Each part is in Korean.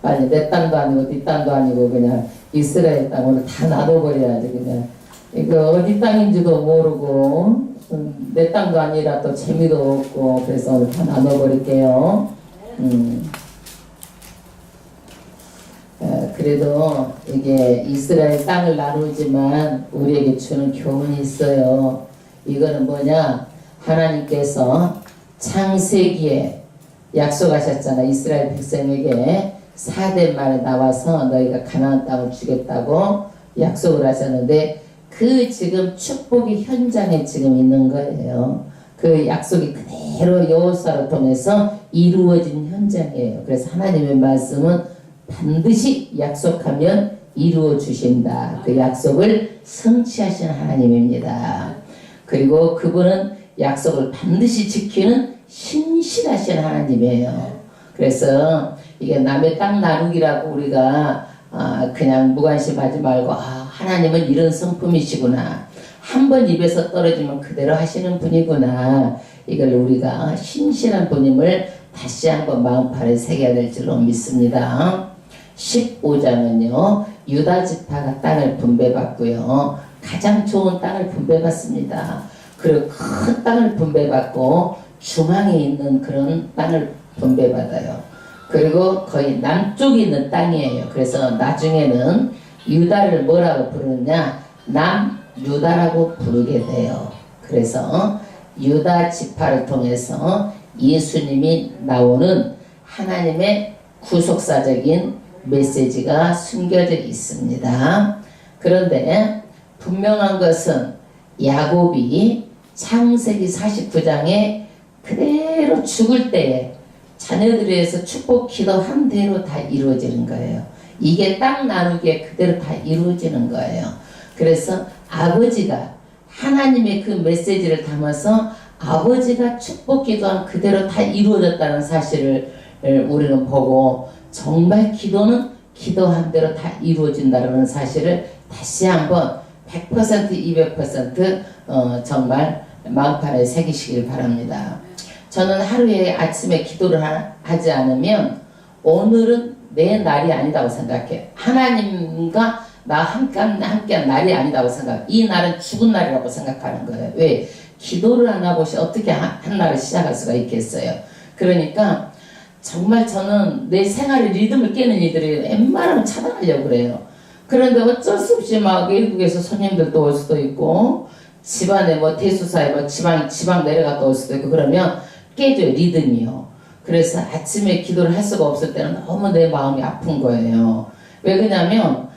빨리 내 땅도 아니고 네 땅도 아니고 그냥 이스라엘 땅으로 다 나눠버려야지. 그냥 이거 어디 땅인지도 모르고 내 땅도 아니라 또 재미도 없고 그래서 오늘 다 나눠버릴게요. 그래도 이게 이스라엘 땅을 나누지만 우리에게 주는 교훈이 있어요. 이거는 뭐냐? 하나님께서 창세기에 약속하셨잖아. 이스라엘 백성에게 4대 말에 나와서 너희가 가나안 땅을 주겠다고 약속을 하셨는데 그 지금 축복의 현장에 지금 있는 거예요. 그 약속이 그대로 여호수아를 통해서 이루어진 현장이에요. 그래서 하나님의 말씀은 반드시 약속하면 이루어 주신다. 그 약속을 성취하신 하나님입니다. 그리고 그분은 약속을 반드시 지키는 신실하신 하나님이에요. 그래서 이게 남의 땅 나누기라고 우리가 그냥 무관심하지 말고 하나님은 이런 성품이시구나. 한번 입에서 떨어지면 그대로 하시는 분이구나. 이걸 우리가 신실한 분임을 다시 한번 마음판에 새겨야 될 줄로 믿습니다. 15장은요. 유다 지파가 땅을 분배받고요. 가장 좋은 땅을 분배받습니다. 그리고 큰 땅을 분배받고 중앙에 있는 그런 땅을 분배받아요. 그리고 거의 남쪽에 있는 땅이에요. 그래서 나중에는 유다를 뭐라고 부르느냐? 남유다라고 부르게 돼요. 그래서 유다 지파를 통해서 예수님이 나오는 하나님의 구속사적인 메시지가 숨겨져 있습니다. 그런데 분명한 것은 야곱이 창세기 49장에 그대로 죽을 때에 자녀들에 의해서 축복 기도한 대로 다 이루어지는 거예요. 이게 땅 나누기에 그대로 다 이루어지는 거예요. 그래서 아버지가 하나님의 그 메시지를 담아서 아버지가 축복 기도한 그대로 다 이루어졌다는 사실을 우리는 보고 정말 기도는 기도한 대로 다 이루어진다는 사실을 다시 한번 100% 200% 정말 마음판에 새기시길 바랍니다. 저는 하루에 아침에 기도를 하지 않으면 오늘은 내 날이 아니다고 생각해요. 하나님과 나 함께한 날이 아니다고 생각해요. 이 날은 죽은 날이라고 생각하는 거예요. 왜? 기도를 안 하고 어떻게 한 날을 시작할 수가 있겠어요. 그러니까 정말 저는 내 생활의 리듬을 깨는 이들이 웬만하면 차단하려고 그래요. 그런데 어쩔 수 없이 막 외국에서 손님들도 올 수도 있고 집안에 뭐 대수사에 뭐 지방 내려갔다 올 수도 있고 그러면 깨져요. 리듬이요. 그래서 아침에 기도를 할 수가 없을 때는 너무 내 마음이 아픈 거예요. 왜 그러냐면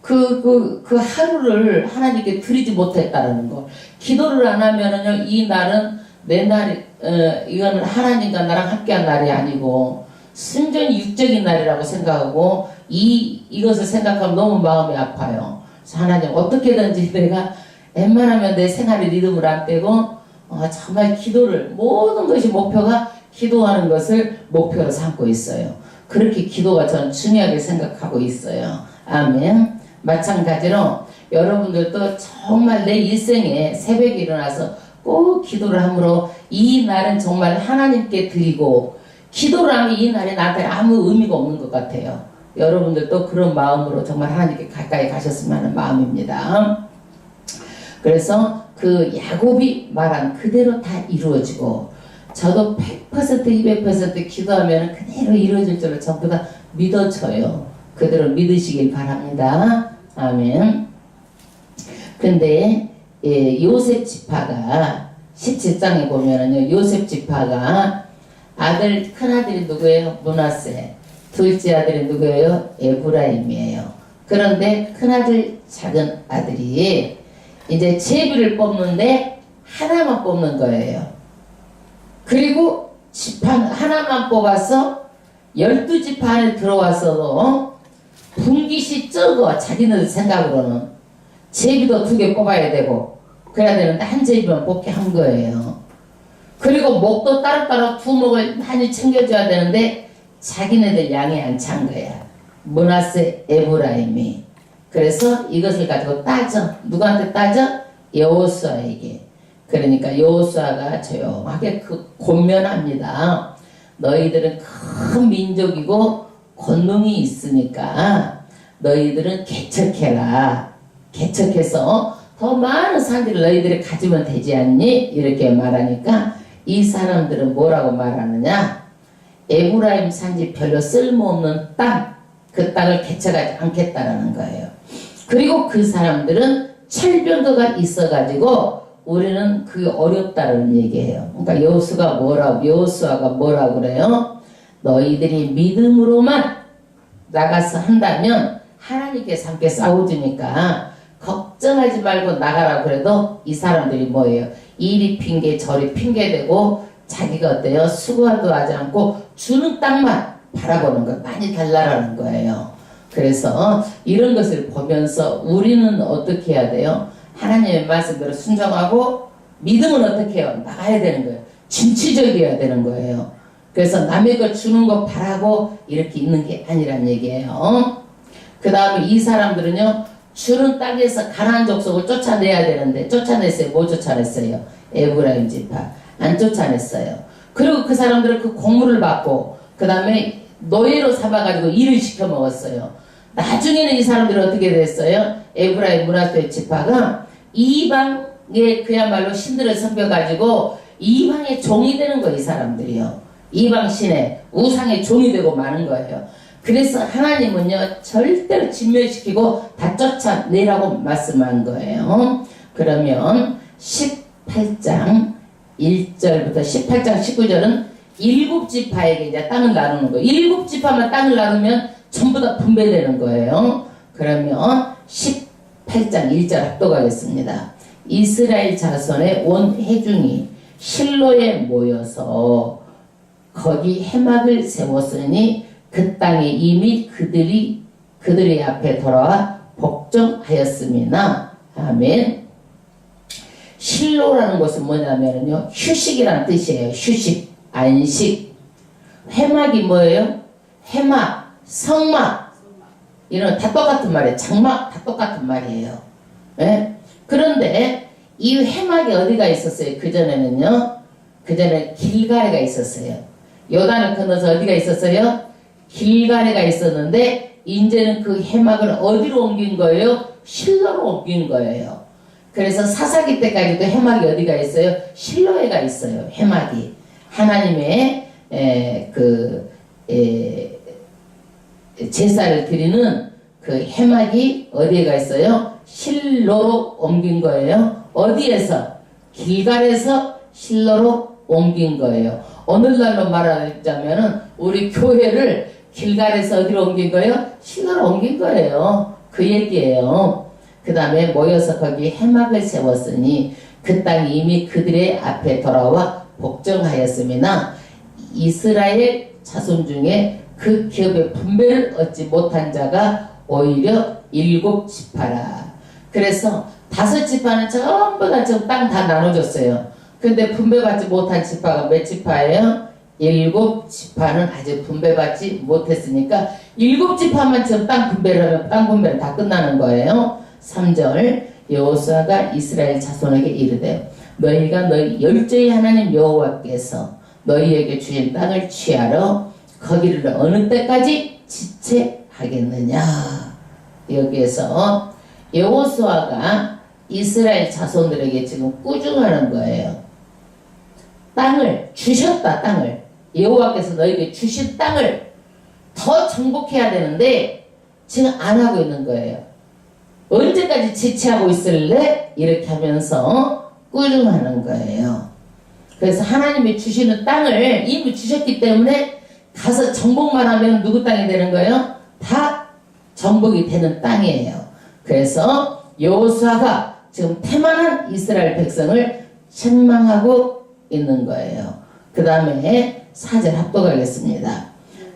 그 하루를 하나님께 드리지 못했다는 거. 기도를 안 하면은요, 이 날은 내 날이, 이거는 하나님과 나랑 함께한 날이 아니고, 순전히 육적인 날이라고 생각하고, 이것을 생각하면 너무 마음이 아파요. 그래서 하나님, 어떻게든지 내가 웬만하면 내 생활의 리듬을 안 빼고, 정말 기도를, 모든 것이 목표가 기도하는 것을 목표로 삼고 있어요. 그렇게 기도가 저는 중요하게 생각하고 있어요. 아멘. 마찬가지로 여러분들도 정말 내 일생에 새벽에 일어나서 꼭 기도를 함으로 이 날은 정말 하나님께 드리고 기도를 하면 이 날이 나한테 아무 의미가 없는 것 같아요. 여러분들도 그런 마음으로 정말 하나님께 가까이 가셨으면 하는 마음입니다. 그래서 그 야곱이 말한 그대로 다 이루어지고 저도 100% 200% 기도하면 그대로 이루어질 줄을 전부 다 믿어져요. 그대로 믿으시길 바랍니다. 아멘. 근데 요셉 지파가 17장에 보면은요, 요셉 지파가 큰아들이 누구예요? 므낫세. 둘째 아들이 누구예요? 에브라임이에요. 그런데 큰아들 작은 아들이 이제 제비를 뽑는데 하나만 뽑는 거예요. 그리고 지파 하나만 뽑아서 12지파 안에 들어와서도 분깃이 적어. 자기네들 생각으로는 제비도 2개 뽑아야 되고 그래야 되는데 한 제비만 뽑게 한 거예요. 그리고 목도 따로따로 2목을 많이 챙겨줘야 되는데 자기네들 양이 안 찬 거야. 므낫세 에브라임이. 그래서 이것을 가지고 따져. 누구한테 따져? 여호수아에게. 그러니까 여호수아가 조용하게 권면합니다. 너희들은 큰 민족이고 권능이 있으니까 너희들은 개척해라. 개척해서 더 많은 산지를 너희들이 가지면 되지 않니? 이렇게 말하니까 이 사람들은 뭐라고 말하느냐? 에브라임 산지 별로 쓸모없는 땅, 그 땅을 개척하지 않겠다라는 거예요. 그리고 그 사람들은 철벽도가 있어가지고 우리는 그게 어렵다는 얘기예요. 그러니까 여호수아가 뭐라고 그래요? 너희들이 믿음으로만 나가서 한다면 하나님께서 함께 싸워주니까 걱정하지 말고 나가라고 그래도 이 사람들이 뭐예요? 이리 핑계 저리 핑계대고 자기가 어때요? 수고도 하지 않고 주는 땅만 바라보는 거 많이 달라라는 거예요. 그래서 이런 것을 보면서 우리는 어떻게 해야 돼요? 하나님의 말씀대로 순종하고 믿음은 어떻게 해요? 나가야 되는 거예요. 진취적이어야 되는 거예요. 그래서 남의 걸 주는 거 바라고 이렇게 있는 게 아니란 얘기예요. 그 다음에 이 사람들은요, 주는 땅에서 가나안 족속을 쫓아내야 되는데 쫓아냈어요? 못 쫓아냈어요? 에브라임 지파 안 쫓아냈어요. 그리고 그 사람들은 그 공물을 받고 그 다음에 노예로 삼아가지고 일을 시켜 먹었어요. 나중에는 이 사람들이 어떻게 됐어요? 에브라임 문하세 지파가 이방에 그야말로 신들을 섬겨가지고 이방의 종이 되는 거예요. 이 사람들이요. 이방 신의 우상의 종이 되고 마는 거예요. 그래서 하나님은요, 절대로 진멸시키고 다 쫓아내라고 말씀한 거예요. 그러면 18장 1절부터 18장 19절은 7지파에게 이제 땅을 나누는 거예요. 7지파만 땅을 나누면 전부 다 분배되는 거예요. 그러면 18장 1절 합독하겠습니다. 이스라엘 자손의 온 회중이 실로에 모여서 거기 회막을 세웠으니 그 땅에 이미 그들의 앞에 돌아와 복종하였음이나. 아멘. 실로라는 것은 뭐냐면요, 휴식이라는 뜻이에요. 휴식, 안식. 회막이 뭐예요? 회막, 성막, 이런 다 똑같은 말이에요. 장막 다 똑같은 말이에요. 네? 그런데 이 회막이 어디가 있었어요? 그전에는요, 그전에 길갈에가 있었어요. 요단을 건너서 어디가 있었어요? 길갈에가 있었는데 이제는 그 회막을 어디로 옮긴 거예요? 실로로 옮긴 거예요. 그래서 사사기 때까지도 회막이 어디가 있어요? 실로에가 있어요. 회막이 하나님의 제사를 드리는 그 회막이 어디에가 있어요? 실로로 옮긴 거예요. 어디에서? 길갈에서 실로로 옮긴 거예요. 오늘날로 말하자면은 우리 교회를 길갈에서 어디로 옮긴 거예요? 실로로 옮긴 거예요. 그 얘기예요. 그 다음에 모여서 거기 회막을 세웠으니 그 땅이 이미 그들의 앞에 돌아와 복종하였음이나 이스라엘 자손 중에 그 기업의 분배를 얻지 못한 자가 오히려 7지파라. 그래서 5지파는 전부 다 지금 땅 다 나눠줬어요. 근데 분배받지 못한 지파가 몇 지파예요? 7지파는 아직 분배받지 못했으니까 7지파만 지금 땅 분배를 하면 땅 분배는 다 끝나는 거예요. 3절 여호수아가 이스라엘 자손에게 이르되 너희가 너희 열조의 하나님 여호와께서 너희에게 주신 땅을 취하러 거기를 어느 때까지 지체하겠느냐. 여기에서 여호수아가 이스라엘 자손들에게 지금 꾸중하는 거예요. 땅을 주셨다. 땅을 여호와께서 너에게 주신 땅을 더 정복해야 되는데 지금 안 하고 있는 거예요. 언제까지 지체하고 있을래? 이렇게 하면서 꾸중하는 거예요. 그래서 하나님이 주시는 땅을 이미 주셨기 때문에 가서 정복만 하면 누구 땅이 되는 거예요? 다 정복이 되는 땅이에요. 그래서 여호수아가 지금 태만한 이스라엘 백성을 책망하고 있는 거예요. 그 다음에 4절 합독하겠습니다.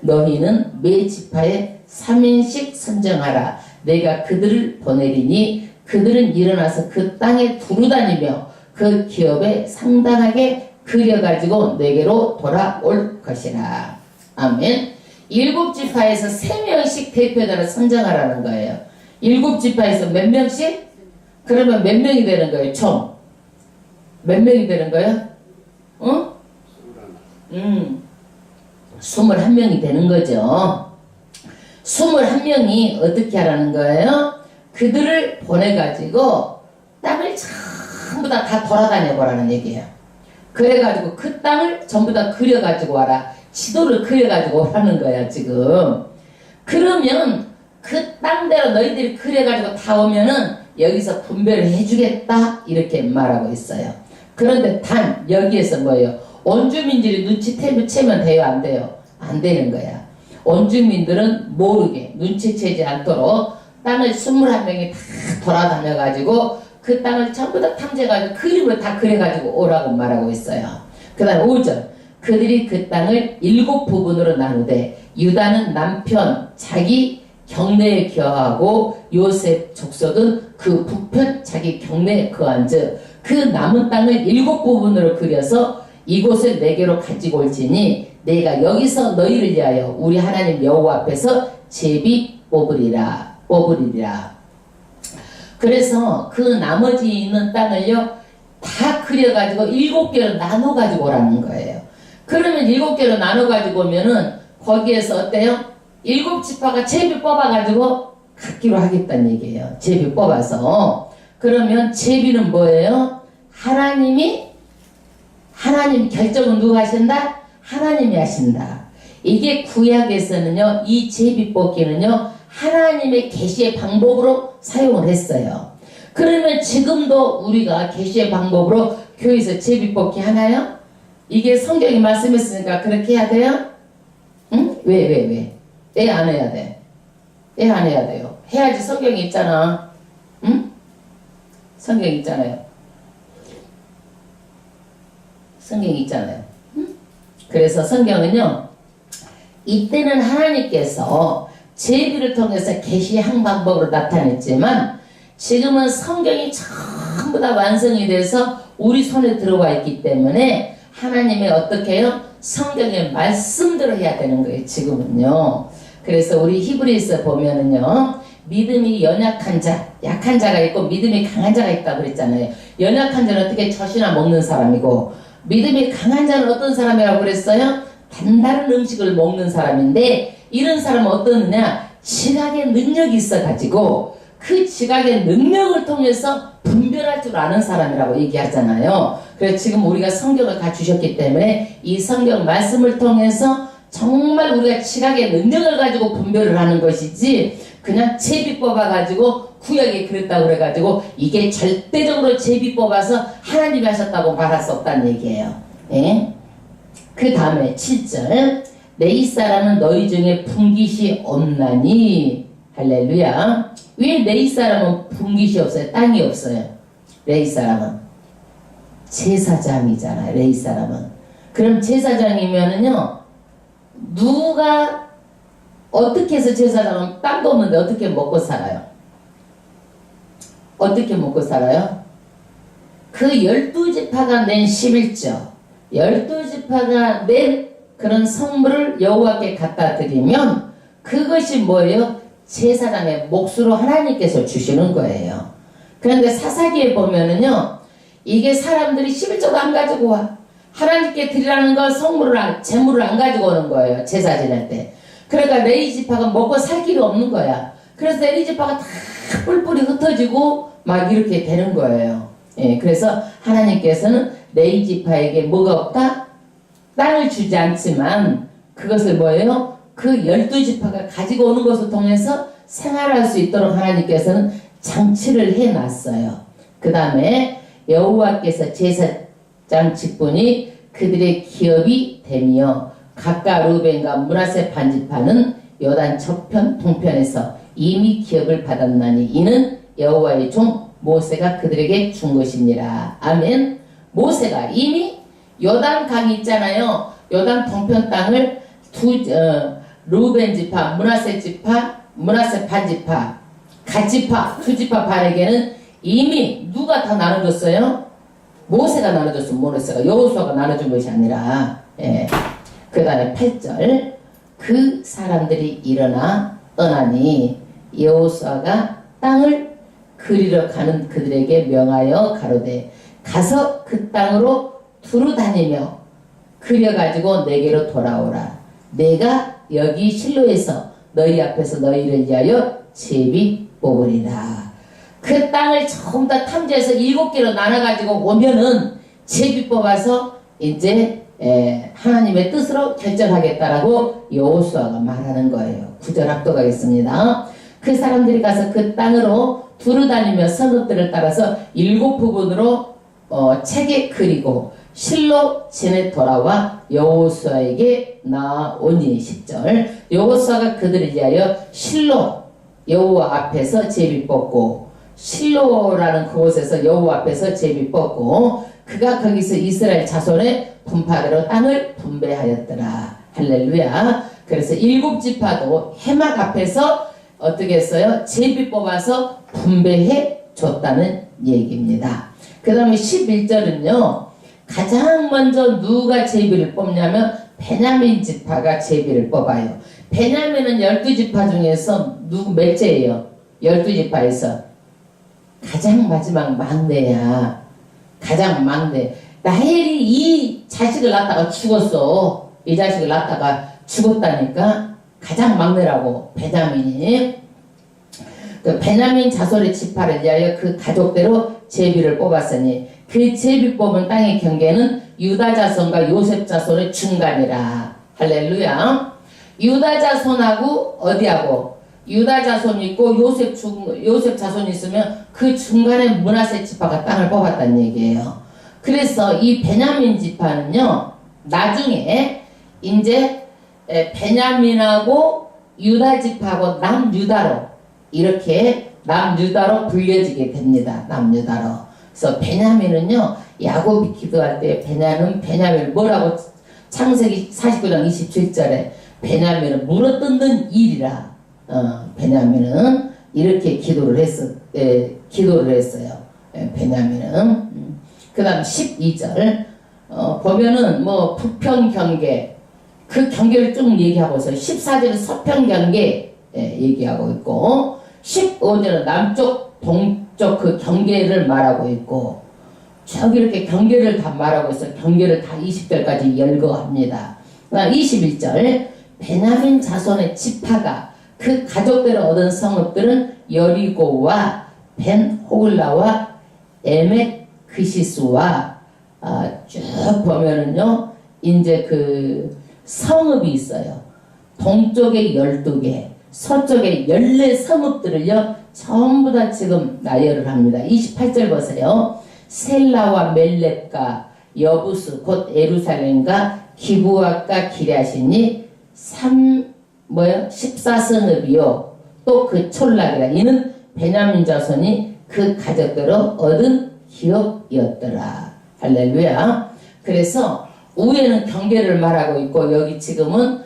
너희는 매 지파에 3인씩 선정하라. 내가 그들을 보내리니 그들은 일어나서 그 땅에 두루다니며 그 기업에 상당하게 그려가지고 내게로 돌아올 것이라. 아멘. 7지파에서 3명씩 대표자를 선정하라는 거예요. 7지파에서 몇 명씩? 그러면 몇 명이 되는 거예요? 총 몇 명이 되는 거예요? 21명이 되는 거죠. 21명이 어떻게 하라는 거예요? 그들을 보내가지고 땅을 전부 다 돌아다녀 보라는 얘기예요. 그래가지고 그 땅을 전부 다 그려가지고 와라. 지도를 그려가지고 오라는 거야 지금. 그러면 그 땅대로 너희들이 그려가지고 다 오면은 여기서 분별을 해주겠다 이렇게 말하고 있어요. 그런데 단 여기에서 뭐예요? 원주민들이 눈치채면 돼요? 안 돼요? 안 되는 거야. 원주민들은 모르게 눈치채지 않도록 땅을 21명이 다 돌아다녀가지고 그 땅을 전부 다 탐지해가지고 그림을 다 그려가지고 오라고 말하고 있어요. 그 다음 5절 그들이 그 땅을 7부분으로 나누되 유다는 남편 자기 경내에 거하고 요셉 족속은 그 북편 자기 경내에 거한즉 그 남은 땅을 7부분으로 그려서 이곳을 내게로 가지고 올지니 내가 여기서 너희를 위하여 우리 하나님 여호와 앞에서 제비 뽑으리라. 그래서 그 나머지 있는 땅을요 다 그려가지고 7개로 나눠가지고 오라는 거예요. 그러면 7개로 나눠가지고 오면은 거기에서 어때요? 7지파가 제비 뽑아가지고 갖기로 하겠다는 얘기예요. 제비 뽑아서. 그러면 제비는 뭐예요? 하나님 결정은 누가 하신다? 하나님이 하신다. 이게 구약에서는요 이 제비 뽑기는요 하나님의 계시의 방법으로 사용을 했어요. 그러면 지금도 우리가 계시의 방법으로 교회에서 제비 뽑기 하나요? 이게 성경이 말씀했으니까 그렇게 해야 돼요? 응? 왜 안 해야 돼? 왜 안 해야 돼요? 해야지. 성경이 있잖아. 응? 성경이 있잖아요. 성경이 있잖아요. 응? 그래서 성경은요 이때는 하나님께서 제비를 통해서 계시한 방법으로 나타냈지만 지금은 성경이 전부 다 완성이 돼서 우리 손에 들어와 있기 때문에 하나님의 어떻게 해요? 성경의 말씀대로 해야 되는 거예요. 지금은요. 그래서 우리 히브리서 보면은요 믿음이 연약한 자, 약한 자가 있고 믿음이 강한 자가 있다고 그랬잖아요. 연약한 자는 어떻게 젖이나 먹는 사람이고 믿음이 강한 자는 어떤 사람이라고 그랬어요? 단다른 음식을 먹는 사람인데 이런 사람은 어떠느냐? 지각의 능력이 있어가지고 그 지각의 능력을 통해서 분별할 줄 아는 사람이라고 얘기하잖아요. 그래서 지금 우리가 성경을 다 주셨기 때문에 이 성경 말씀을 통해서 정말 우리가 지각의 능력을 가지고 분별을 하는 것이지 그냥 제비 뽑아가지고 구약에 그랬다고 그래가지고 이게 절대적으로 제비 뽑아서 하나님이 하셨다고 말할 수 없다는 얘기예요. 예? 그 다음에 7절 내 이사람은 너희 중에 분깃이 없나니 할렐루야. 왜 내 이사람은 분깃이 없어요? 땅이 없어요. 내 이사람은 제사장이잖아요. 내 이사람은. 그럼 제사장이면은요 누가 어떻게 해서 제사장은 땅도 없는데 어떻게 먹고 살아요? 어떻게 먹고 살아요? 그 12지파가 낸 11조 12지파가 낸 그런 성물을 여호와께 갖다 드리면 그것이 뭐예요? 제사장의 몫으로 하나님께서 주시는 거예요. 그런데 사사기에 보면은요 이게 사람들이 11조도 안 가지고 와. 하나님께 드리라는 걸 성물을 재물을 안 가지고 오는 거예요. 제사 지낼 때. 그러니까 레위 지파가 먹고 살 길이 없는 거야. 그래서 레위 지파가 다 뿔뿔이 흩어지고 막 이렇게 되는 거예요. 예, 그래서 하나님께서는 레위 지파에게 뭐가 없다? 땅을 주지 않지만 그것을 뭐예요? 그 12지파가 가지고 오는 것을 통해서 생활할 수 있도록 하나님께서는 장치를 해놨어요. 그 다음에 여호와께서 제사장 직분이 그들의 기업이 되며 각각 루벤과 므낫세 반지파는 요단 저편 동편에서 이미 기업을 받았나니 이는 여호와의 종 모세가 그들에게 준 것이니라. 아멘. 모세가 이미 요단 강이 있잖아요. 요단 동편 땅을 루벤 지파, 므낫세 지파, 므낫세 반지파, 갓지파, 두 지파 반에게는 이미 누가 다 나눠줬어요? 모세가 나눠줬어. 모세가 여호수아가 나눠준 것이 아니라. 예. 그 다음에 8절 그 사람들이 일어나 떠나니 여호수아가 땅을 그리러 가는 그들에게 명하여 가로되 가서 그 땅으로 두루 다니며 그려가지고 내게로 돌아오라. 내가 여기 실로에서 너희 앞에서 너희를 위하여 제비 뽑으리라. 그 땅을 전부 다 탐지해서 7개로 나눠가지고 오면은 제비 뽑아서 이제 하나님의 뜻으로 결정하겠다라고 여호수아가 말하는 거예요. 9절 합독하겠습니다. 그 사람들이 가서 그 땅으로 두루다니며 성읍들을 따라서 7부분으로 책에 그리고 실로 진에 돌아와 여호수아에게 나오니. 10절 여호수아가 그들을 위하여 실로 여호와 앞에서 제비 뽑고, 실로라는 그곳에서 여호와 앞에서 제비 뽑고 그가 거기서 이스라엘 자손의 분파대로 땅을 분배하였더라. 할렐루야. 그래서 7지파도 해막 앞에서 어떻게 했어요? 제비 뽑아서 분배해 줬다는 얘기입니다. 그 다음에 11절은요, 가장 먼저 누가 제비를 뽑냐면 베냐민 지파가 제비를 뽑아요. 베냐민은 12지파 중에서 누구 몇째예요? 12지파에서 가장 마지막 막내야. 가장 막내. 라헬이 이 자식을 낳다가 죽었어. 이 자식을 낳다가 죽었다니까. 가장 막내라고, 베냐민이. 그 베냐민 자손의 지파를 위하여 그 가족대로 제비를 뽑았으니 그 제비 뽑은 땅의 경계는 유다 자손과 요셉 자손의 중간이라. 할렐루야. 유다 자손하고 어디하고? 유다 자손이 있고 요셉 자손이 있으면 그 중간에 므낫세 지파가 땅을 뽑았다는 얘기예요. 그래서 이 베냐민 지파는요, 나중에 이제 베냐민하고 유다 지파하고 남유다로 이렇게 남유다로 불려지게 됩니다. 남유다로. 그래서 베냐민은요, 야곱이 기도할 때 베냐민 뭐라고? 창세기 49장 27절에 베냐민은 물어뜯는 일이라. 베냐민은 이렇게 기도를 했어요. 베냐민은. 그 다음 12절 보면은 뭐 북평 경계, 그 경계를 쭉 얘기하고 있어요. 14절은 서평 경계 얘기하고 있고, 15절은 남쪽 동쪽 그 경계를 말하고 있고, 저기 이렇게 경계를 다 말하고 있어요. 경계를 다 20절까지 열거합니다. 그 다음 21절 베냐민 자손의 지파가 그 가족대로 얻은 성읍들은 여리고와 벤 호글라와 에멕 그시스와 쭉 보면은요, 이제 그 성읍이 있어요. 동쪽에 12개, 서쪽에 14성읍들을요 전부 다 지금 나열을 합니다. 28절 보세요. 셀라와 멜렉과 여부스 곧 예루살렘과 기브앗과 기랴시니 14성읍이요 또 그 촌락이라. 이는 베냐민 자손이 그 가족대로 얻은 기업이었더라. 할렐루야. 그래서 위에는 경계를 말하고 있고, 여기 지금은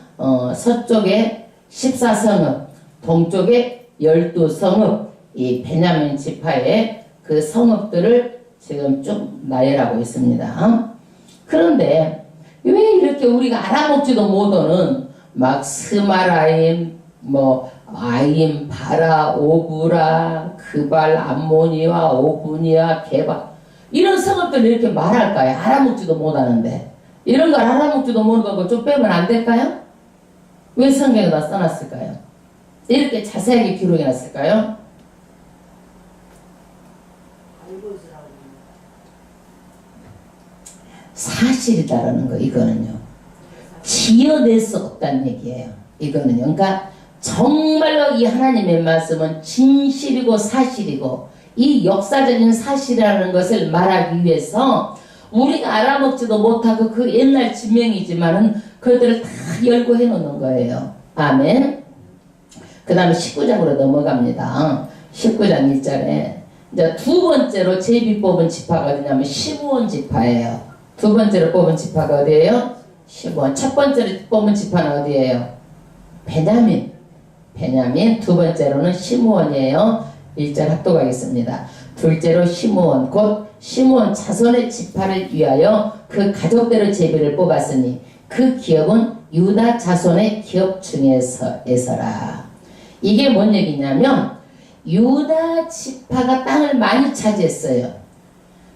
서쪽에 14성읍, 동쪽에 12성읍, 이 베냐민 지파의 그 성읍들을 지금 쭉 나열하고 있습니다. 그런데 왜 이렇게 우리가 알아먹지도 못하는 막 스마라임, 뭐 아임, 바라, 오브라, 그발, 암모니와 오브니와 게바, 이런 성읍들을 이렇게 말할까요? 알아먹지도 못하는데. 이런 걸 알아먹지도 모르는 거 좀 빼면 안 될까요? 왜 성경에다 써놨을까요? 이렇게 자세하게 기록해놨을까요? 사실이다라는 거, 이거는요. 지어낼 수 없다는 얘기예요. 이거는요. 그러니까 정말로 이 하나님의 말씀은 진실이고 사실이고, 이 역사적인 사실이라는 것을 말하기 위해서 우리가 알아먹지도 못하고 그 옛날 지명이지만은 그들을 다 열고 해놓는 거예요. 아멘. 그 다음에 19장으로 넘어갑니다. 19장 1절에 이제 두 번째로 제비 뽑은 지파가 어디냐면 시므온 지파예요. 두 번째로 뽑은 지파가 어디예요? 시므온. 첫 번째로 뽑은 지파는 어디예요? 베냐민. 두 번째로는 시므온이에요. 1절 합독하겠습니다. 둘째로 시므온 곧 시므온 자손의 지파를 위하여 그 가족대로 제비를 뽑았으니 그 기업은 유다 자손의 기업 중에서라. 이게 뭔 얘기냐면 유다 지파가 땅을 많이 차지했어요.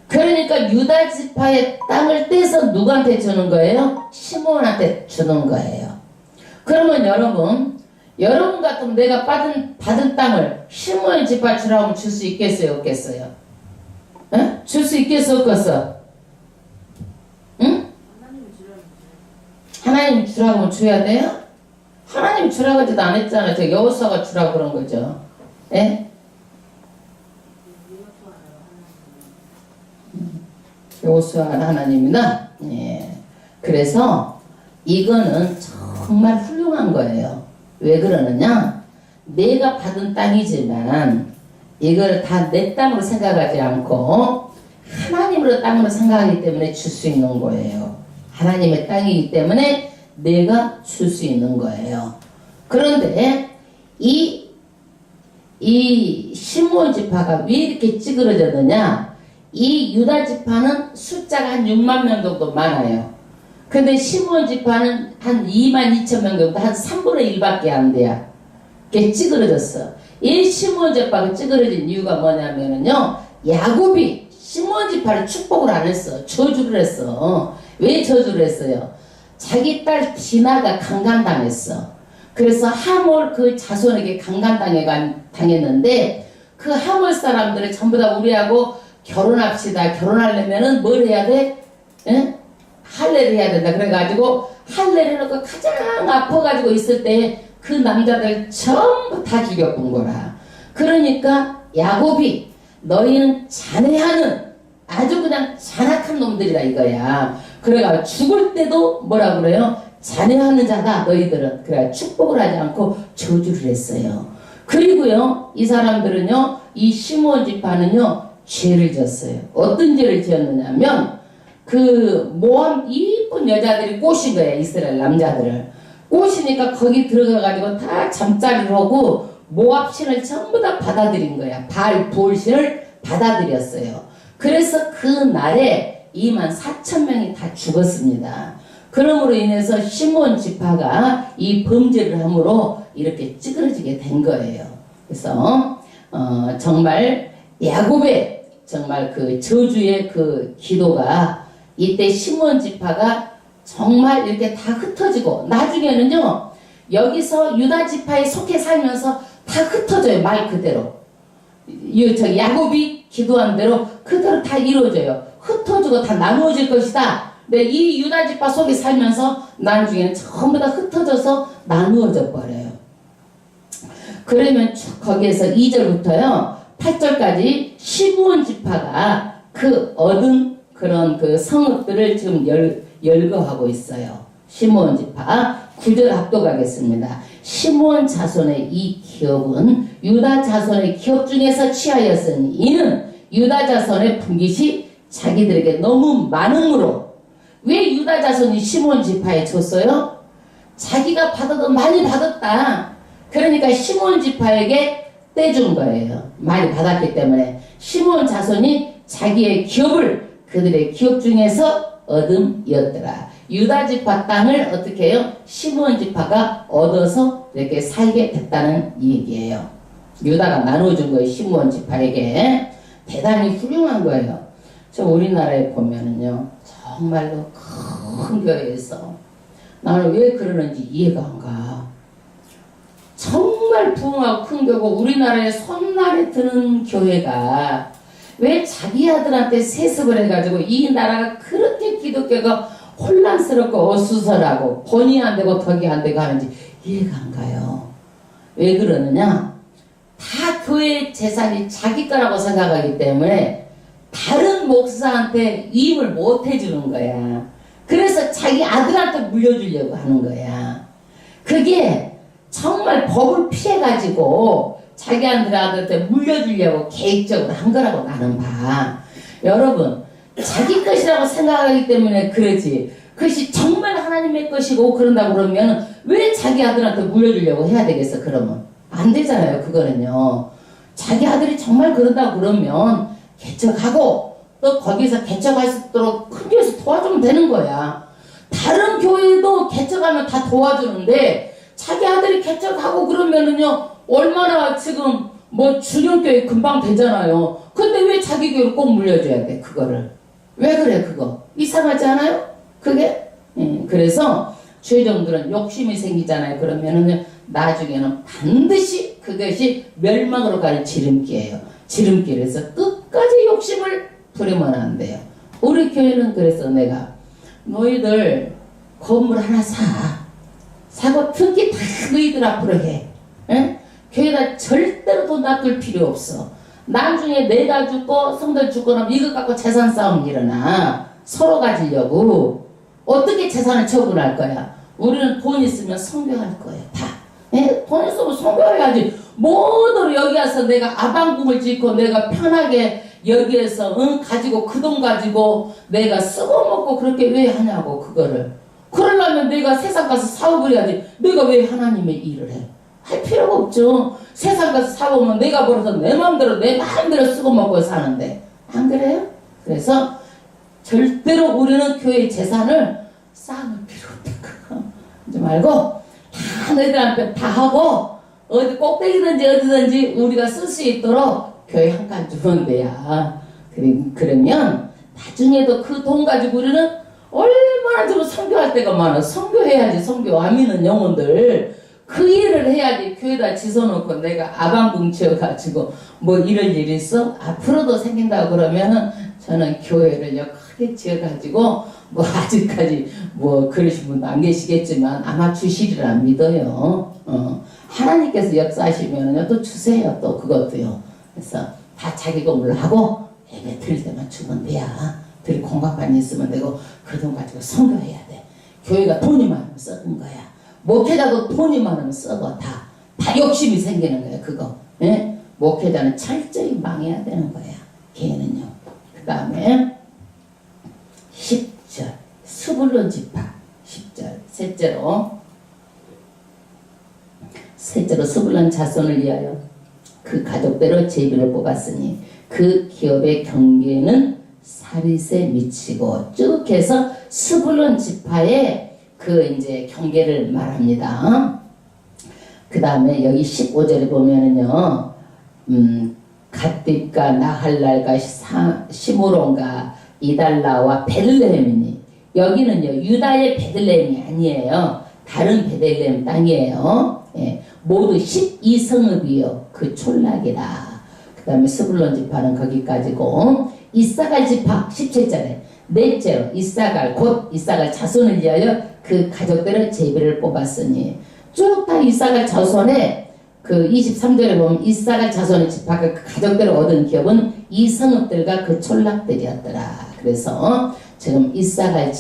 그러니까 유다 지파의 땅을 떼서 누구한테 주는 거예요? 시므온한테 주는 거예요. 그러면 여러분, 여러분 같으면 내가 받은 땅을 시몬 지파 주라고 줄 수 있겠어요, 없겠어요? 응? 줄 수 있겠어, 없겠어? 응? 하나님 주라고 줘야 돼요? 하나님 주라고 하지도 안 했잖아요. 저 여호수아가 주라고 그런 거죠. 예? 여호수아는 하나님이다. 예. 그래서 이거는 정말 훌륭한 거예요. 왜 그러느냐? 내가 받은 땅이지만 이걸 다 내 땅으로 생각하지 않고 하나님으로 땅으로 생각하기 때문에 줄 수 있는 거예요. 하나님의 땅이기 때문에 내가 줄 수 있는 거예요. 그런데 이 시므온 지파가 왜 이렇게 찌그러졌느냐? 이 유다 지파는 숫자가 한 6만 명 정도 많아요. 근데 시므온 지파는 한 2만 2천 명 정도, 한 3분의 1밖에 안 돼요. 이게 찌그러졌어. 이 시므온 지파가 찌그러진 이유가 뭐냐면요, 야곱이 시므온 지파를 축복을 안 했어. 저주를 했어. 왜 저주를 했어요? 자기 딸 디나가 강간당했어. 그래서 하몰 그 자손에게 강간당했는데 그 하몰 사람들이 전부 다 우리하고 결혼합시다. 결혼하려면은 뭘 해야 돼? 응? 할례를 해야 된다. 그래가지고 할례를 놓고 가장 아파가지고 있을 때 그 남자들 전부 다 죽여본 거라. 그러니까 야곱이 너희는 잔해하는 아주 그냥 잔악한 놈들이다 이거야. 그래가 죽을 때도 뭐라 그래요? 잔해하는 자다 너희들은. 그래 축복을 하지 않고 저주를 했어요. 그리고요 이 사람들은요 이 시므온 지파는요 죄를 졌어요. 어떤 죄를 지었느냐면 그 모함 이쁜 여자들이 꼬신 거예요. 이스라엘 남자들을 꼬시니까 거기 들어가가지고 다 잠자리를 하고 모압신을 전부 다 받아들인 거야. 바알 부올신을 받아들였어요. 그래서 그 날에 2만 4천 명이 다 죽었습니다. 그러므로 인해서 시므온 지파가 이 범죄를 함으로 이렇게 찌그러지게 된 거예요. 그래서 정말 야곱의 정말 그 저주의 그 기도가 이때 시므온 지파가 정말 이렇게 다 흩어지고 나중에는요 여기서 유다 지파에 속해 살면서 다 흩어져요. 말 그대로 야곱이 기도한 대로 그대로 다 이루어져요. 흩어지고 다 나누어질 것이다. 근데 이 유다 지파 속에 살면서 나중에는 전부 다 흩어져서 나누어져 버려요. 그러면 거기에서 2절부터요 8절까지 시므온 지파가 그 얻은 그런 그 성읍들을 지금 열거하고 있어요. 시므온 지파 9절 합독하겠습니다. 시므온 자손의 이 기업은 유다 자손의 기업 중에서 취하였으니 이는 유다 자손의 분깃이 자기들에게 너무 많음으로. 왜 유다 자손이 시므온 지파에 줬어요? 자기가 받아도 많이 받았다. 그러니까 시므온 지파에게 떼준 거예요. 많이 받았기 때문에 시므온 자손이 자기의 기업을 그들의 기업 중에서 얻음이었더라. 유다 지파 땅을 어떻게 해요? 시므온 지파가 얻어서 이렇게 살게 됐다는 얘기예요. 유다가 나눠준 거예요. 시므온 지파에게. 대단히 훌륭한 거예요. 저 우리나라에 보면은요 정말로 큰 교회에서 나는 왜 그러는지 이해가 안 가. 정말 부흥하고 큰 교회고 우리나라에 손날에 드는 교회가 왜 자기 아들한테 세습을 해가지고 이 나라가 그렇게 기독교가 혼란스럽고 어수선하고 본의 안 되고 덕이 안 되고 하는지 이해가 안 가요. 왜 그러느냐? 다 교회 재산이 자기 거라고 생각하기 때문에 다른 목사한테 위임을 못 해주는 거야. 그래서 자기 아들한테 물려주려고 하는 거야. 그게 정말 법을 피해가지고 자기 아들한테 물려주려고 계획적으로 한 거라고 나는 봐. 여러분 자기 것이라고 생각하기 때문에 그러지 그것이 정말 하나님의 것이고 그런다고 그러면 왜 자기 아들한테 물려주려고 해야 되겠어? 그러면 안 되잖아요. 그거는요 자기 아들이 정말 그런다고 그러면 개척하고 또 거기서 개척할 수 있도록 큰 교회에서 도와주면 되는 거야. 다른 교회도 개척하면 다 도와주는데 자기 아들이 개척하고 그러면은요 얼마나 지금 뭐 주년교회 금방 되잖아요. 근데 왜 자기 교회를 꼭 물려줘야 돼? 그거를 왜 그래? 그거 이상하지 않아요? 그게 그래서 죄종들은 욕심이 생기잖아요. 그러면은 나중에는 반드시 그것이 멸망으로 가는 지름길이에요. 지름길에서 끝까지 욕심을 부리면 안 돼요. 우리 교회는 그래서 내가 너희들 건물 하나 사고 특히 다 너희들 앞으로 해. 응? 교회가 절대로 돈 놔둘 필요 없어. 나중에 내가 죽고 성들 죽고 나면 이거 갖고 재산 싸움 일어나. 서로 가지려고. 어떻게 재산을 처분할 거야? 우리는 돈 있으면 선교할 거예요. 다. 예? 돈 있으면 선교해야지. 뭐더러 여기 와서 내가 아방궁을 짓고 내가 편하게 여기에서 가지고 그 돈 가지고 내가 쓰고 먹고 그렇게 왜 하냐고 그거를. 그러려면 내가 세상 가서 사업을 해야지. 내가 왜 하나님의 일을 해? 할 필요가 없죠. 세상 가서 사오면 내가 벌어서 내 마음대로 쓰고 먹고 사는데 안 그래요? 그래서 절대로 우리는 교회 재산을 쌓을 필요 없다. 그러지 말고 다 너희들한테 다 하고 어디 꼭대기든지 어디든지 우리가 쓸 수 있도록 교회 한 칸 주면 돼야. 그러면 나중에도 그 돈 가지고 우리는 얼마나 좀 선교할 때가 많아. 선교해야지. 선교 안 믿는 영혼들 그 일을 해야지. 교회다 지서놓고 내가 아방궁 지어가지고 뭐 이럴 일이 있어? 앞으로도 생긴다고 그러면은 저는 교회를 크게 지어가지고 뭐 아직까지 뭐 그러신 분도 안 계시겠지만 아마 주시리라 믿어요. 하나님께서 역사하시면은요 또 주세요. 또 그것도요. 그래서 다 자기 건물로 하고 예배 드릴 때만 주면 돼야. 드릴 공간만 있으면 되고 그 돈 가지고 선교해야 돼. 교회가 돈이 많으면 썩은 거야. 목회자도 돈이 많으면 썩어. 다 욕심이 생기는 거야. 그거. 예? 목회자는 철저히 망해야 되는 거야. 걔는요. 그 다음에 10절 스불론 지파 10절 셋째로 스불론 자손을 위하여 그 가족대로 제비를 뽑았으니 그 기업의 경계는 사릿에 미치고 쭉 해서 스불론 지파의 그 이제 경계를 말합니다. 그 다음에 여기 15절에 보면은요, 갓딥과 나할랄과 시므론과 이달라와 베들레헴이니 여기는요 유다의 베들레헴이 아니에요. 다른 베들레헴 땅이에요. 예, 모두 12성읍이요 그 촌락이라. 그 다음에 스불론 지파는 거기까지고 이사갈 지파 17절에 넷째로 이사갈 곧 이사갈 자손을 위하여 그 가족들의 제비를 뽑았으니 쭉 다 이사갈 자손에 그 23절에 보면 이사갈 자손의 지파가 그 가족들을 얻은 기업은 이 성읍들과 그 촌락들이었더라. 그래서 지금 이사갈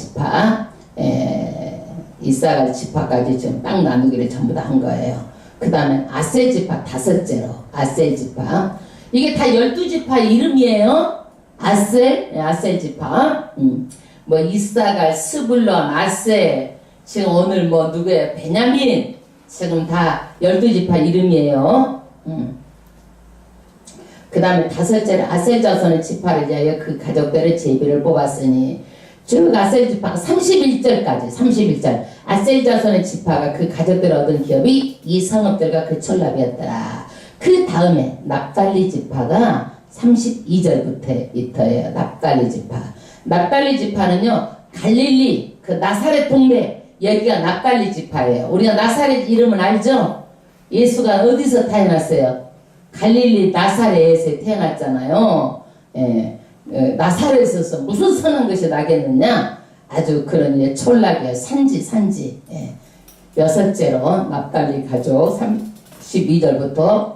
지파까지 지금 땅 나누기를 전부 다 한 거예요. 그 다음에 아셀 지파 다섯째로 아셀 지파 이게 다 12지파 이름이에요. 아셀 지파 뭐 이사갈 스불론 아셀 지금 오늘 뭐 누구예요? 베냐민 지금 다 12지파 이름이에요. 그 다음에 다섯째로 아셀 자손의 지파를 위하여 그 가족들의 제비를 뽑았으니 쭉 아셀 지파가 31절 아셀 자손의 지파가 그 가족들을 얻은 기업이 이 성읍들과 그 촌락이었더라. 그 다음에 납달리 지파가 32절부터 있어요. 납달리 지파. 납달리 지파는요 갈릴리 그 나사렛 동네 여기가 납달리 지파예요. 우리가 나사렛 이름은 알죠? 예수가 어디서 태어났어요? 갈릴리 나사렛에 태어났잖아요. 예, 나사렛에서 무슨 선한 것이 나겠느냐? 아주 그런 촌락이에요. 산지. 예. 여섯째로 납달리 가족 32절부터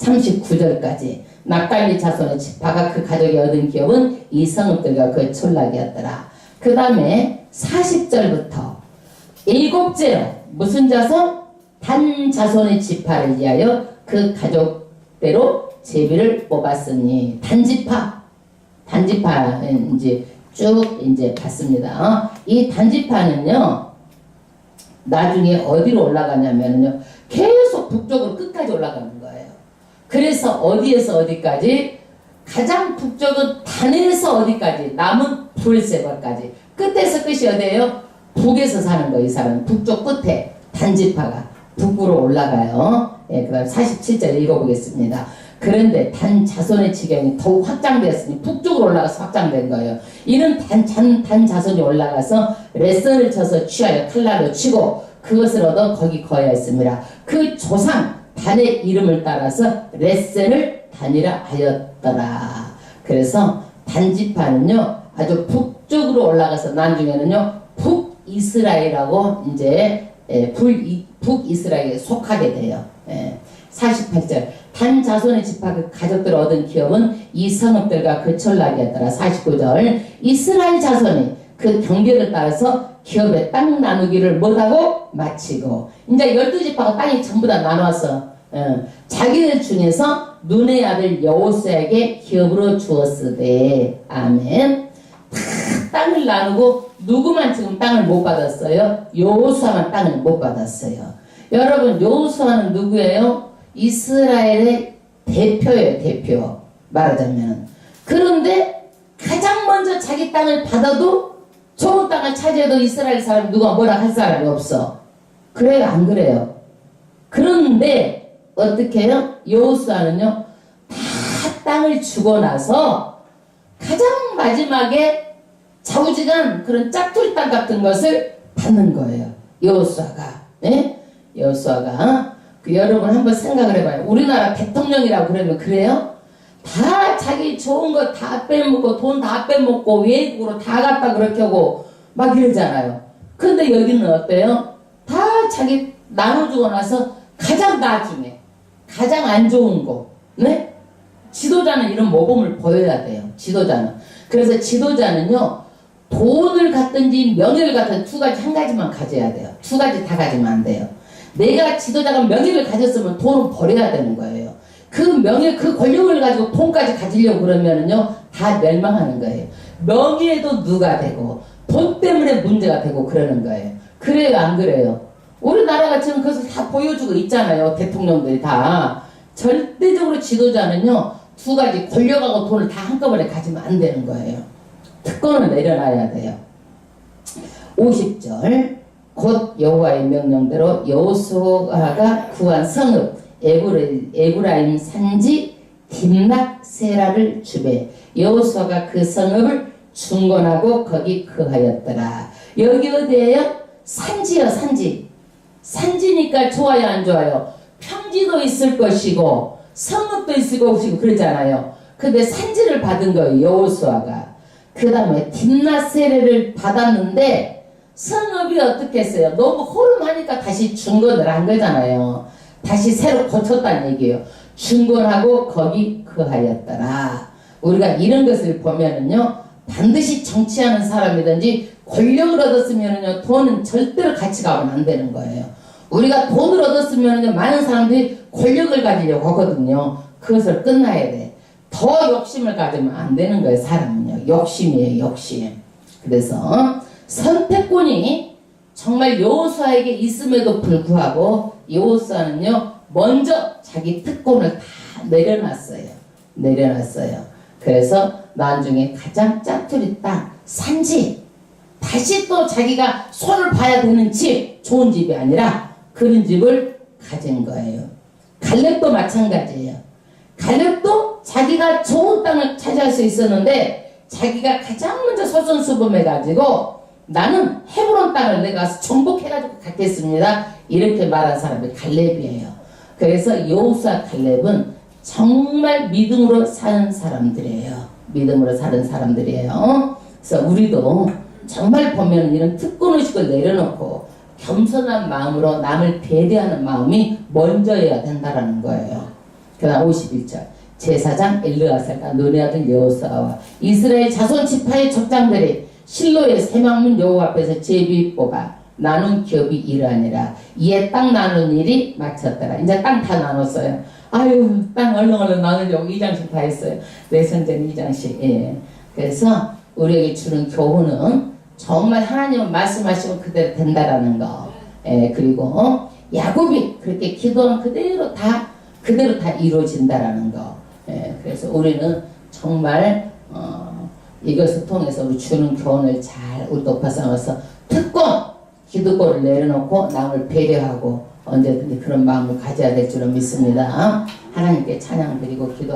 39절까지 납달리 자손의 지파가 그 가족이 얻은 기업은 이 성읍들과 그 촌락이었더라. 그 다음에 40절부터 일곱째로 무슨 자손? 단 자손의 지파를 위하여 그 가족대로 제비를 뽑았으니 단지파는 이제 쭉 이제 봤습니다. 이 단지파는요 나중에 어디로 올라가냐면요 계속 북쪽으로 끝까지 올라가는 거예요. 그래서 어디에서 어디까지? 가장 북쪽은 단에서 어디까지? 남은 브엘세바까지. 끝에서 끝이 어디예요? 북에서 사는 거예요. 이 사람은 북쪽 끝에 단지파가 북으로 올라가요. 예, 그 다음 47절 읽어보겠습니다. 그런데 단 자손의 지경이 더욱 확장되었으니 북쪽으로 올라가서 확장된 거예요. 이는 단 자손이 올라가서 레선을 쳐서 취하여 칼날로 치고 그것을 얻어 거기 거하였습니다. 그 조상 단의 이름을 따라서 레센을 단이라 하였더라. 그래서 단지파는요 아주 북쪽으로 올라가서 나중에는요 북이스라엘하고 이제 북이스라엘에 속하게 돼요. 48절 단 자손의 지파 그 가족들 얻은 기업은 이 성읍들과 그 촌락이 었더라. 49절 이스라엘 자손이 그 경계를 따라서 기업의 땅 나누기를 못하고 마치고 이제 12지파가 땅이 전부 다 나눠서 자기들 중에서 눈의 아들 여호수아에게 기업으로 주었으되 아멘. 다 땅을 나누고 누구만 지금 땅을 못 받았어요? 여호수아만 땅을 못 받았어요. 여러분 여호수아는 누구예요? 이스라엘의 대표예요. 대표 말하자면. 그런데 가장 먼저 자기 땅을 받아도 좋은 땅을 차지해도 이스라엘 사람 누가 뭐라 할 사람이 없어. 그래요? 안 그래요? 그런데 어떻게 해요? 여호수아는요 다 땅을 주고 나서 가장 마지막에 좌우지간 그런 짝퉁 땅 같은 것을 받는 거예요. 여호수아가. 여호수아가 여러분 한번 생각을 해봐요. 우리나라 대통령이라고 그러면 그래요? 다 자기 좋은 거 다 빼먹고 돈 다 빼먹고 외국으로 다 갔다 그렇게 하고 막 이러잖아요. 근데 여기는 어때요? 다 자기 나눠주고 나서 가장 나중에 가장 안 좋은 거 지도자는 이런 모범을 보여야 돼요. 지도자는. 그래서 지도자는요 돈을 갖든지 명예를 갖든지 두 가지 한 가지만 가져야 돼요. 두 가지 다 가지면 안 돼요. 내가 지도자가 명예를 가졌으면 돈은 버려야 되는 거예요. 그 명예, 그 권력을 가지고 돈까지 가지려고 그러면은요, 다 멸망하는 거예요. 명예도 누가 되고, 돈 때문에 문제가 되고 그러는 거예요. 그래요, 안 그래요? 우리나라가 지금 그것을 다 보여주고 있잖아요. 대통령들이 다. 절대적으로 지도자는요, 두 가지, 권력하고 돈을 다 한꺼번에 가지면 안 되는 거예요. 특권을 내려놔야 돼요. 50절. 곧 여호와의 명령대로 여호수아가 구한 성읍 에브라임 산지 딥낫세라를 주배 여호수아가 그 성읍을 중건하고 거기 거하였더라. 여기 어디예요? 산지요. 산지. 산지니까 좋아요 안 좋아요? 평지도 있을 것이고 성읍도 있을 것이고 그러잖아요. 근데 산지를 받은 거예요. 여호수아가. 그 다음에 딥낫세라를 받았는데 성읍이 어떻게 했어요? 너무 호름하니까 다시 중건을 한 거잖아요. 다시 새로 고쳤다는 얘기예요. 중건하고 거기 거하였더라. 우리가 이런 것을 보면은요, 반드시 정치하는 사람이든지 권력을 얻었으면은요, 돈은 절대로 같이 가면 안 되는 거예요. 우리가 돈을 얻었으면은요, 많은 사람들이 권력을 가지려고 하거든요. 그것을 끝나야 돼. 더 욕심을 가지면 안 되는 거예요, 사람은요. 욕심이에요, 욕심. 그래서 선택권이 정말 여호수아에게 있음에도 불구하고 여호수아는요 먼저 자기 특권을 다 내려놨어요. 그래서 나중에 가장 짜투리 땅 산지 다시 또 자기가 손을 봐야 되는 집, 좋은 집이 아니라 그런 집을 가진 거예요. 갈렙도 마찬가지예요. 갈렙도 자기가 좋은 땅을 차지할 수 있었는데 자기가 가장 먼저 솔선수범해가지고 나는 헤브론 땅을 내가 정복해가지고 갖겠습니다. 이렇게 말한 사람이 갈렙이에요. 그래서 여호수아 갈렙은 정말 믿음으로 사는 사람들이에요. 그래서 우리도 정말 보면 이런 특권의식을 내려놓고 겸손한 마음으로 남을 배려하는 마음이 먼저여야 된다는 거예요. 그 다음 51절 제사장 엘르아살과 눈의 아들 여호수아와 이스라엘 자손 지파의 족장들이 실로의 새망문 여호와 앞에서 제비 뽑아 나눈 기업이 이러하니라. 이에 땅 나눈 일이 마쳤더라. 이제 땅 다 나눴어요. 아유 땅 얼른 나누려고 2장씩 다 했어요. 내선전 2장씩. 예. 그래서 우리에게 주는 교훈은 정말 하나님은 말씀하시면 그대로 된다라는 거. 예. 그리고 야곱이 그렇게 기도는 그대로 다 이루어진다라는 거. 예. 그래서 우리는 정말 이것을 통해서 우리 주는 교훈을 잘 우리 높아 삼아서 특권, 기득권을 내려놓고 남을 배려하고 언제든지 그런 마음을 가져야 될 줄은 믿습니다. 하나님께 찬양 드리고 기도합니다.